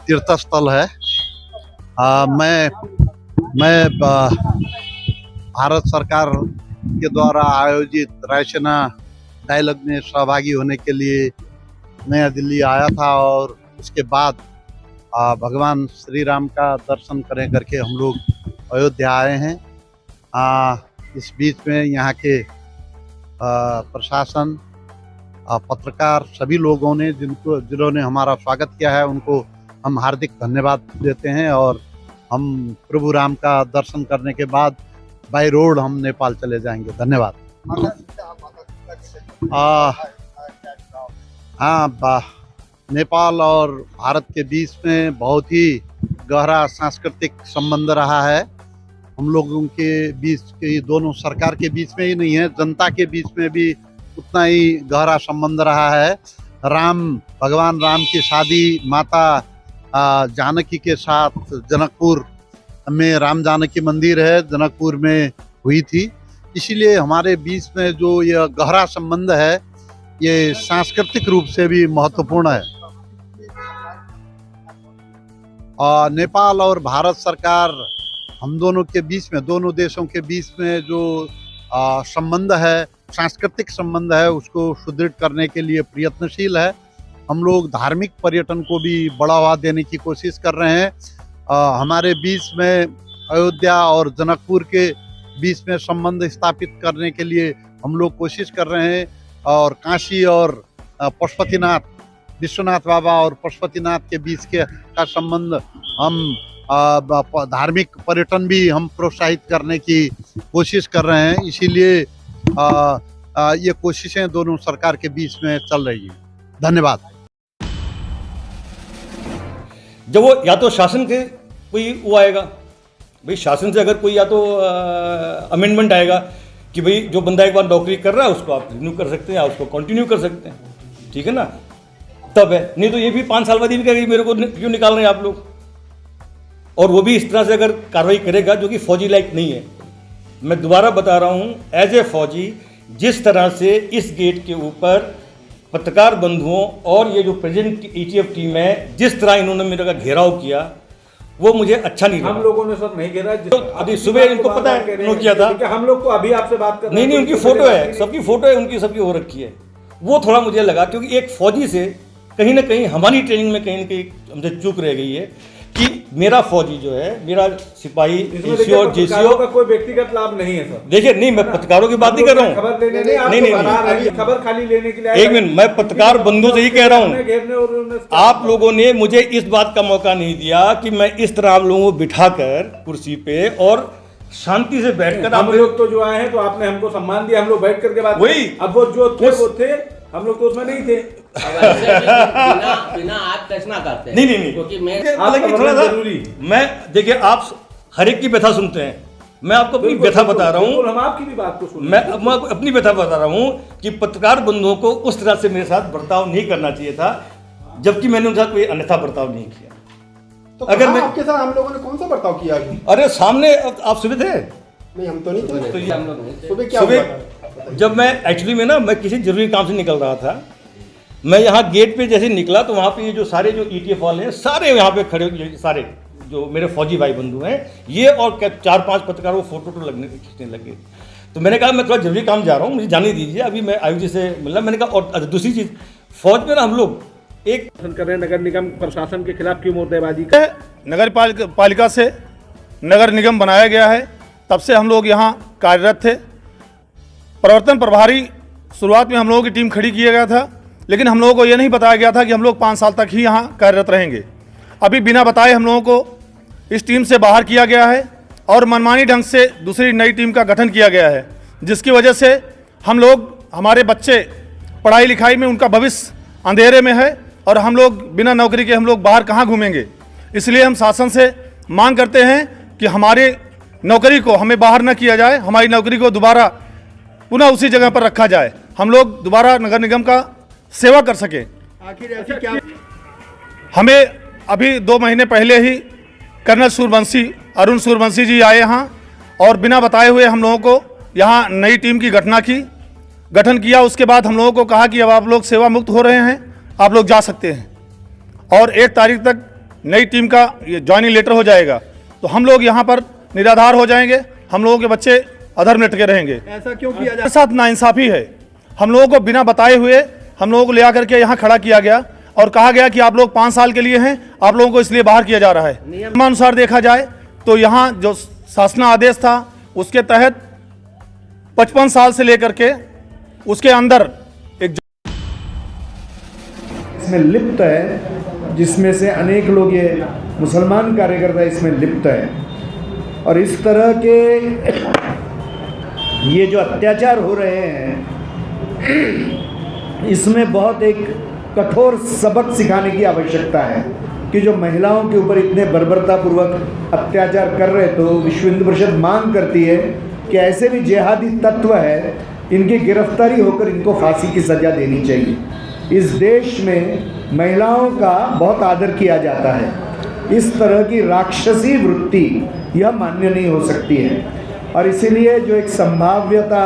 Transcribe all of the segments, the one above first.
तीर्थ स्थल है। मैं भारत सरकार के द्वारा आयोजित रायसीना डायलॉग में सहभागी होने के लिए नया दिल्ली आया था और उसके बाद भगवान श्री राम का दर्शन करें करके हम लोग अयोध्या आए हैं। इस बीच में यहाँ के प्रशासन, पत्रकार, सभी लोगों ने जिन्होंने हमारा स्वागत किया है उनको हम हार्दिक धन्यवाद देते हैं और हम प्रभु राम का दर्शन करने के बाद बाय रोड हम नेपाल चले जाएंगे। धन्यवाद। नेपाल और भारत के बीच में बहुत ही गहरा सांस्कृतिक संबंध रहा है। हम लोगों के बीच के, दोनों सरकार के बीच में ही नहीं है, जनता के बीच में भी उतना ही गहरा संबंध रहा है। भगवान राम की शादी माता जानकी के साथ जनकपुर में राम जानकी मंदिर है, जनकपुर में हुई थी। इसीलिए हमारे बीच में जो यह गहरा संबंध है ये सांस्कृतिक रूप से भी महत्वपूर्ण है। और नेपाल और भारत सरकार हम दोनों के बीच में, दोनों देशों के बीच में जो संबंध है, सांस्कृतिक संबंध है, उसको सुदृढ़ करने के लिए प्रयत्नशील है। हम लोग धार्मिक पर्यटन को भी बढ़ावा देने की कोशिश कर रहे हैं। हमारे बीच में अयोध्या और जनकपुर के बीच में संबंध स्थापित करने के लिए हम लोग कोशिश कर रहे हैं और काशी और पशुपतिनाथ, विश्वनाथ बाबा और पशुपतिनाथ के बीच का संबंध हम धार्मिक पर्यटन भी हम प्रोत्साहित करने की कोशिश कर रहे हैं। इसीलिए ये कोशिशें दोनों सरकार के बीच में चल रही हैं। धन्यवाद। जब वो या तो शासन के कोई वो आएगा, भाई शासन से अगर कोई या तो अमेंडमेंट आएगा कि भाई जो बंदा एक बार नौकरी कर रहा है उसको आप रिन्यू कर सकते हैं या उसको कंटिन्यू कर सकते हैं, ठीक है ना, तब है। नहीं तो ये भी 5 साल बाद ही भी कहेगा मेरे को क्यों निकाल रहे हैं आप लोग। और वो भी इस तरह से अगर कार्रवाई करेगा जो कि फौजी लायक नहीं है। मैं दोबारा बता रहा हूँ, एज ए फौजी जिस तरह से इस गेट के ऊपर पत्रकार बंधुओं और ये जो प्रेजेंट ETF टीम है, जिस तरह इन्होंने मेरा घेराव किया वो मुझे अच्छा नहीं लगा। हम लोगों ने सर नहीं घेरा, तो अभी सुबह इनको पता है इन्होंने किया था। हम लोग को अभी आपसे बात कर नहीं, उनकी फोटो है, सबकी फोटो है, उनकी सबकी हो रखी है। वो थोड़ा मुझे लगा क्योंकि एक फौजी से कहीं ना कहीं हमारी ट्रेनिंग में कहीं ना कहीं हमसे चूक रह गई है कि मेरा फौजी जो है, मेरा सिपाही एसीओ और जेसीओ का कोई व्यक्तिगत लाभ नहीं है सर। देखिए, नहीं मैं पत्रकारों की बात नहीं कर रहा हूँ, नहीं, खबर खाली लेने के लिए। एक मिनट, मैं पत्रकार बंधुओं से ही कह रहा हूँ, आप लोगों ने मुझे इस बात का मौका नहीं दिया कि मैं इस तरह आप लोगों को बिठाकर कुर्सी पे और शांति से बैठकर, हम लोग तो जो आए हैं तो आपने हमको सम्मान दिया, हम लोग बैठ करके बात, वही अब वो जो थे वो थे, हम लोग तो उसमें नहीं थे। बिना आप प्रश्न करते हैं। नहीं, क्योंकि मैं देखिए, आप हर एक की व्यथा सुनते हैं, मैं आपको अपनी व्यथा बता रहा हूँ। हम आपकी भी बात को सुन, मैं अपनी व्यथा बता रहा हूँ कि पत्रकार बंधुओं को उस तरह से मेरे साथ बर्ताव नहीं करना चाहिए था, जबकि मैंने उनके साथ कोई अन्यथा बर्ताव नहीं किया। तो अगर मैं आपके साथ हम लोगों ने कौन सा बर्ताव किया? अरे सामने आप सुबह थे? नहीं, हम तो नहीं थे। तो सुबह क्या हुआ? जब मैं एक्चुअली में ना, मैं किसी जरूरी काम से निकल रहा था, मैं यहाँ गेट पे जैसे निकला तो वहाँ पे ये जो सारे जो ETF वाले हैं सारे यहाँ पे खड़े, सारे जो मेरे फौजी भाई बंधु हैं, ये और 4-5 पत्रकारों को फोटो खींचने लगे। तो मैंने कहा मैं थोड़ा जरूरी काम जा रहा हूँ, मुझे जाने दीजिए, अभी मैं आयुजी से मिला। मैंने कहा, और दूसरी चीज़, फौज में ना हम लोग एक कर रहे हैं, नगर निगम प्रशासन के खिलाफ क्यों मुर्देबाजी? नगर पालिका से नगर निगम बनाया गया है, तब से हम लोग यहाँ कार्यरत थे। प्रवर्तन प्रभारी शुरुआत में हम लोगों की टीम खड़ी किया गया था, लेकिन हम लोगों को ये नहीं बताया गया था कि हम लोग 5 साल तक ही यहाँ कार्यरत रहेंगे। अभी बिना बताए हम लोगों को इस टीम से बाहर किया गया है और मनमानी ढंग से दूसरी नई टीम का गठन किया गया है, जिसकी वजह से हम लोग, हमारे बच्चे पढ़ाई लिखाई में उनका भविष्य अंधेरे में है और हम लोग बिना नौकरी के हम लोग बाहर कहाँ घूमेंगे। इसलिए हम शासन से मांग करते हैं कि हमारे नौकरी को हमें बाहर न किया जाए, हमारी नौकरी को दोबारा पुनः उसी जगह पर रखा जाए, हम लोग दोबारा नगर निगम का सेवा कर सके। आखिर ऐसी क्या? हमें अभी 2 महीने पहले ही कर्नल सूर्यवंशी, अरुण सूर्यवंशी जी आए यहाँ और बिना बताए हुए हम लोगों को यहाँ नई टीम की गठन किया। उसके बाद हम लोगों को कहा कि अब आप लोग सेवा मुक्त हो रहे हैं, आप लोग जा सकते हैं। और 1 तारीख तक नई टीम का ये ज्वाइनिंग लेटर हो जाएगा तो हम लोग यहाँ पर निराधार हो जाएंगे, हम लोगों के बच्चे अधर में लटके रहेंगे। ऐसा क्यों किया हमारे साथ नाइंसाफ़ी है। हम लोगों को बिना बताए हुए हम लोगों को ले आकर के यहाँ खड़ा किया गया और कहा गया कि आप लोग 5 साल के लिए हैं, आप लोगों को इसलिए बाहर किया जा रहा है। नियमानुसार देखा जाए तो यहाँ जो शासना आदेश था उसके तहत 55 साल से लेकर के उसके अंदर एक इसमें लिप्त है, जिसमें से अनेक लोग ये मुसलमान कार्यकर्ता इसमें लिप्त है। और इस तरह के ये जो अत्याचार हो रहे हैं इसमें बहुत एक कठोर सबक सिखाने की आवश्यकता है कि जो महिलाओं के ऊपर इतने बर्बरतापूर्वक अत्याचार कर रहे, तो विश्व हिंदू परिषद मांग करती है कि ऐसे भी जिहादी तत्व है, इनकी गिरफ्तारी होकर इनको फांसी की सज़ा देनी चाहिए। इस देश में महिलाओं का बहुत आदर किया जाता है, इस तरह की राक्षसी वृत्ति यह मान्य नहीं हो सकती है। और इसीलिए जो एक संभाव्यता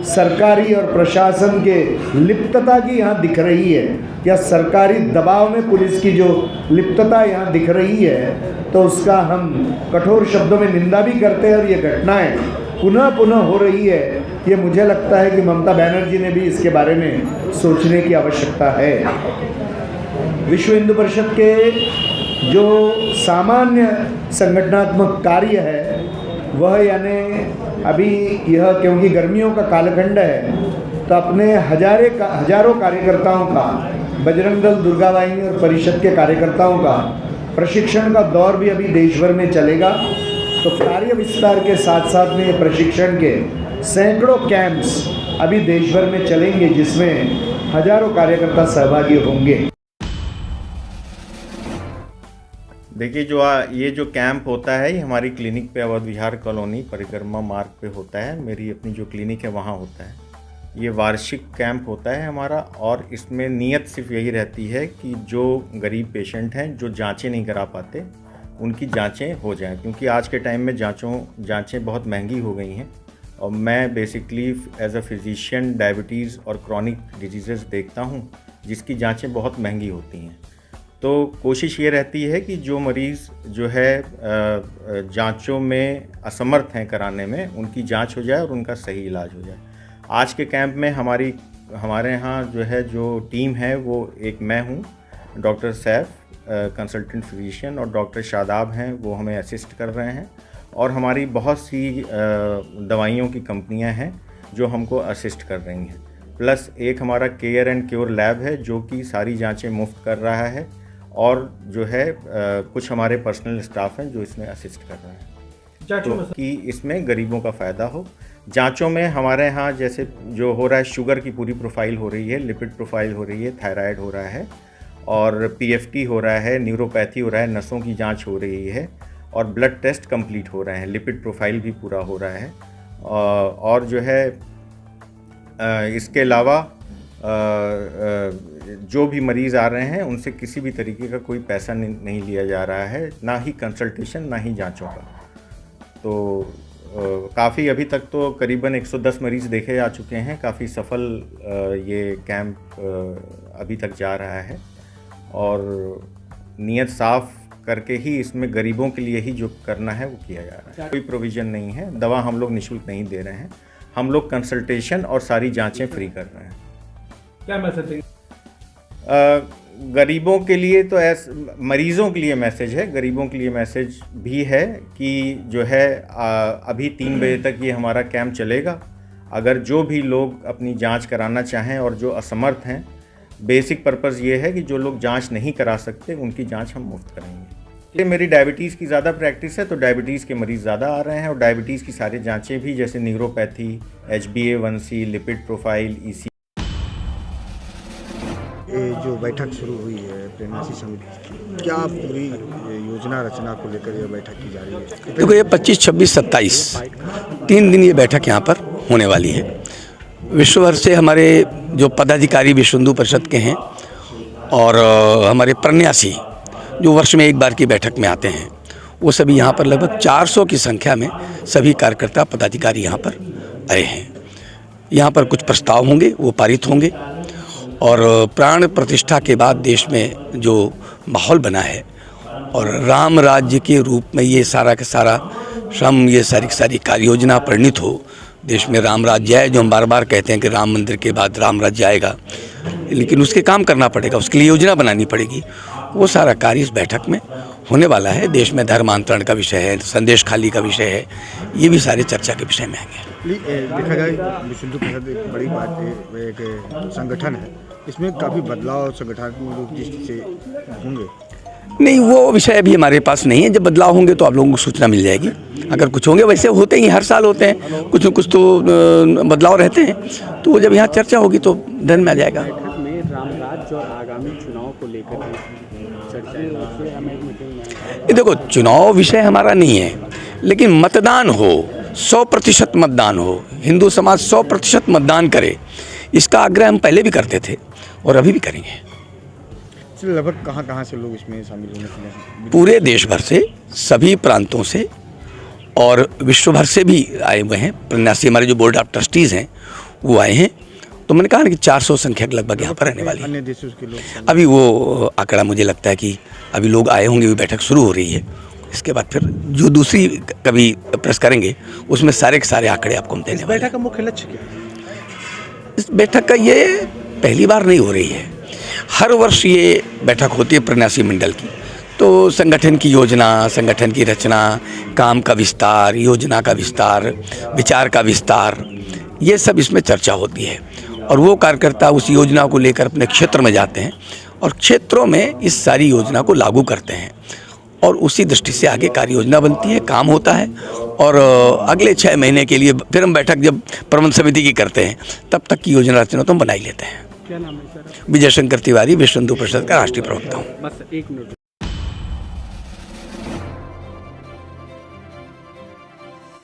सरकारी और प्रशासन के लिप्तता की यहाँ दिख रही है, या सरकारी दबाव में पुलिस की जो लिप्तता यहाँ दिख रही है, तो उसका हम कठोर शब्दों में निंदा भी करते हैं। और ये घटनाएं पुनः पुनः हो रही है, ये मुझे लगता है कि ममता बनर्जी ने भी इसके बारे में सोचने की आवश्यकता है। विश्व हिंदू परिषद के जो सामान्य संगठनात्मक कार्य है वह, यानी अभी यह क्योंकि गर्मियों का कालखंड है, तो अपने हजारों कार्यकर्ताओं का, बजरंग दल, दुर्गा वाहिनी और परिषद के कार्यकर्ताओं का प्रशिक्षण का दौर भी अभी देश भर में चलेगा। तो कार्य विस्तार के साथ साथ में प्रशिक्षण के सैकड़ों कैंप्स अभी देश भर में चलेंगे, जिसमें हजारों कार्यकर्ता सहभागी होंगे। देखिए, ये जो कैंप होता है ये हमारी क्लिनिक पे अवध विहार कॉलोनी परिक्रमा मार्ग पे होता है। मेरी अपनी जो क्लिनिक है वहाँ होता है। ये वार्षिक कैंप होता है हमारा, और इसमें नीयत सिर्फ यही रहती है कि जो गरीब पेशेंट हैं जो जांचें नहीं करा पाते उनकी जांचें हो जाएं, क्योंकि आज के टाइम में जांचें बहुत महंगी हो गई हैं। और मैं basically as a physician diabetes और क्रॉनिक डिजीज़ देखता हूँ जिसकी जांचें बहुत महंगी होती हैं। तो कोशिश ये रहती है कि जो मरीज़ जो है जांचों में असमर्थ हैं कराने में, उनकी जांच हो जाए और उनका सही इलाज हो जाए। आज के कैंप में हमारे यहाँ जो है जो टीम है वो एक मैं हूँ, डॉक्टर सैफ कंसल्टेंट फिजिशियन, और डॉक्टर शादाब हैं वो हमें असिस्ट कर रहे हैं। और हमारी बहुत सी दवाइयों की कंपनियाँ हैं जो हमको असिस्ट कर रही हैं। प्लस एक हमारा केयर एंड क्योर लैब है जो कि सारी जांचें मुफ्त कर रहा है, और जो है कुछ हमारे पर्सनल स्टाफ हैं जो इसमें असिस्ट कर रहे हैं, तो कि इसमें गरीबों का फ़ायदा हो। जांचों में हमारे यहाँ जैसे जो हो रहा है, शुगर की पूरी प्रोफाइल हो रही है, लिपिड प्रोफाइल हो रही है, थायराइड हो रहा है, और पीएफटी हो रहा है, न्यूरोपैथी हो रहा है, नसों की जांच हो रही है, और ब्लड टेस्ट कंप्लीट हो रहे हैं, लिपिड प्रोफाइल भी पूरा हो रहा है। और जो है इसके अलावा जो भी मरीज़ आ रहे हैं उनसे किसी भी तरीके का कोई पैसा नहीं लिया जा रहा है, ना ही कंसल्टेशन ना ही जांचों का। तो काफ़ी अभी तक तो करीबन 110 मरीज़ देखे जा चुके हैं। काफ़ी सफल ये कैंप अभी तक जा रहा है, और नीयत साफ करके ही इसमें गरीबों के लिए ही जो करना है वो किया जा रहा है। कोई प्रोविज़न नहीं है, दवा हम लोग निःशुल्क नहीं दे रहे हैं, हम लोग कंसल्टेशन और सारी जांचें फ्री कर रहे हैं। क्या मैसेज? गरीबों के लिए तो मरीज़ों के लिए मैसेज है, गरीबों के लिए मैसेज भी है कि जो है अभी 3 बजे तक ये हमारा कैंप चलेगा। अगर जो भी लोग अपनी जांच कराना चाहें और जो असमर्थ हैं, बेसिक पर्पज़ ये है कि जो लोग जांच नहीं करा सकते उनकी जांच हम मुफ्त कराएंगे। मेरी डायबिटीज़ की ज़्यादा प्रैक्टिस है, तो डायबिटीज़ के मरीज़ ज़्यादा आ रहे हैं, और डायबिटीज़ की सारी जांचें भी जैसे neuropathy, HbA1c, lipid profile, EC। ये जो बैठक शुरू हुई है प्रेगनेंसी समिति की, क्या पूरी योजना रचना को लेकर ये बैठक की जा रही है? देखो, ये 25, 26, 27 3 दिन ये बैठक यहाँ पर होने वाली है। विश्व भर से हमारे जो पदाधिकारी विश्व हिंदू परिषद के हैं, और हमारे प्रन्यासी जो वर्ष में एक बार की बैठक में आते हैं, वो सभी यहाँ पर लगभग 400 की संख्या में सभी कार्यकर्ता पदाधिकारी यहाँ पर आए हैं। यहाँ पर कुछ प्रस्ताव होंगे, वो पारित होंगे, और प्राण प्रतिष्ठा के बाद देश में जो माहौल बना है और राम राज्य के रूप में ये सारा का सारा ये सारी की सारी कार्य योजना परिणित हो, देश में राम राज्य आए। जो हम बार बार कहते हैं कि राम मंदिर के बाद राम राज्य आएगा, लेकिन उसके काम करना पड़ेगा, उसके लिए योजना बनानी पड़ेगी। वो सारा कार्य इस बैठक में होने वाला है। देश में धर्मांतरण का विषय है, संदेश खाली का विषय है, ये भी सारे चर्चा के विषय में आएंगे। देखा जाए विश्व परिषद एक बड़ी बात है, एक संगठन है, इसमें काफ़ी बदलाव संगठनात्मक दृष्टि से होंगे। नहीं, वो विषय अभी हमारे पास नहीं है। जब बदलाव होंगे तो आप लोगों को सूचना मिल जाएगी। अगर कुछ होंगे, वैसे होते ही हर साल होते हैं, कुछ न कुछ तो बदलाव रहते हैं, तो जब यहाँ चर्चा होगी तो ध्यान में आ जाएगा। में राम राज्य और आगामी चुनाव को लेकर चर्चा ये देखो, चुनाव विषय हमारा नहीं है, लेकिन मतदान हो, 100% मतदान हो, हिंदू समाज 100% मतदान करे, इसका आग्रह हम पहले भी करते थे और अभी भी करेंगे। लगभग कहाँ से लोग इसमें शामिल होने के लिए? पूरे देश भर से, सभी प्रांतों से और विश्व भर से भी आए हुए हैं। प्रन्यासी हमारे जो बोर्ड ऑफ ट्रस्टीज़ हैं वो आए हैं। तो मैंने कहा ना कि 400 संख्यक लगभग यहाँ पर रहने वाली है। अन्य देशों के लोग अभी वो आंकड़ा मुझे लगता है कि अभी लोग आए होंगे, भी बैठक शुरू हो रही है। इसके बाद फिर जो दूसरी कभी प्रेस करेंगे उसमें सारे के सारे आंकड़े आपको हम देने वाले हैं। बैठक का मुख्य लक्ष्य क्या है? इस बैठक का ये पहली बार नहीं हो रही है, हर वर्ष ये बैठक होती है प्रन्यासी मंडल की। तो संगठन की योजना, संगठन की रचना, काम का विस्तार, योजना का विस्तार, विचार का विस्तार, ये सब इसमें चर्चा होती है। और वो कार्यकर्ता उस योजना को लेकर अपने क्षेत्र में जाते हैं और क्षेत्रों में इस सारी योजना को लागू करते हैं और उसी दृष्टि से आगे कार्य योजना बनती है, काम होता है। और अगले 6 महीने के लिए फिर हम बैठक जब प्रबंध समिति की करते हैं, तब तक की योजना रचना तो हम बना ही लेते हैं। क्या नाम है सर? विजय शंकर तिवारी, विश्व हिंदू परिषद का राष्ट्रीय प्रवक्ता हूँ। बस 1 मिनट।